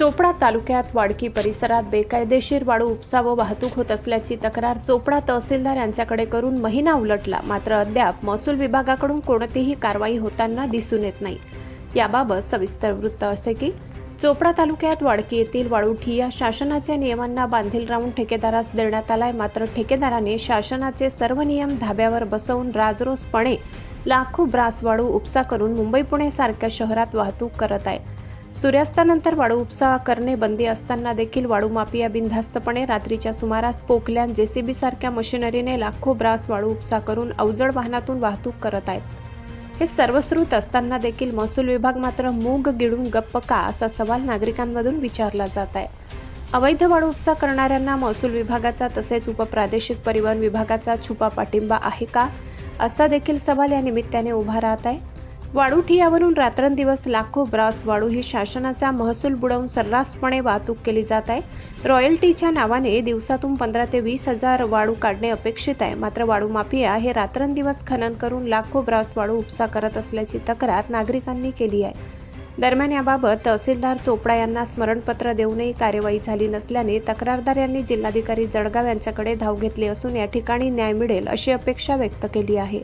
चोपडा तालुक्यात वाडकी परिसरात बेकायदेशीर वाळू उपसा व वाहतूक होत असल्याची तक्रार चोपडा तहसीलदार यांच्याकडे करून महिना उलटला, मात्र अद्याप महसूल विभागाकडून कोणतीही कारवाई होताना दिसून येत नाही। याबाबत सविस्तर वृत्त असे की चोपडा तालुक्यात वाडकी येथील वाळू ठिय्या शासनाच्या नियमांना बांधील राहून ठेकेदारास देण्यात आलाय, मात्र ठेकेदाराने शासनाचे सर्व नियम धाब्यावर बसवून राजरोसपणे लाखो ब्रास वाळू उपसा करून मुंबई पुणे सारख्या शहरात वाहतूक करत आहे। सूर्यास्तानंतर वाळू उपसा करणे बंदी असताना देखील वाळू माफिया बिनधास्तपणे रात्रीच्या सुमारास पोकल्यान जेसीबी सारख्या मशिनरीने लाखो ब्रास वाळू उपसा करून अवजड वाहनातून वाहतूक करत आहेत। हे सर्व सुरूच असताना देखील महसूल विभाग मात्र मूग गिळून गप्प का असा सवाल नागरिकांमधून विचारला जात आहे। अवैध वाळू उपसा करणाऱ्यांना महसूल विभागाचा तसेच उपप्रादेशिक परिवहन विभागाचा छुपा पाठिंबा आहे का, असा देखील सवाल या निमित्ताने उभा राहत आहे। वाळू ठिय्यावरून रात्रंदिवस लाखो ब्रास वाळू ही शासनाचा महसूल बुडवून सर्रासपणे वाहतूक केली जात आहे। रॉयल्टीच्या नावाने दिवसातून 15 ते 20 हजार वाळू काढणे अपेक्षित आहे, मात्र वाळू माफिया हे रात्रंदिवस खनन करून लाखो ब्रास वाळू उपसा करत असल्याची तक्रार नागरिकांनी केली आहे। दरम्यान याबाबत तहसीलदार चोपडा यांना स्मरणपत्र देऊनही कार्यवाही झाली नसल्याने तक्रारदार यांनी जिल्हाधिकारी जळगाव यांच्याकडे धाव घेतली असून या ठिकाणी न्याय मिळेल अशी अपेक्षा व्यक्त केली आहे।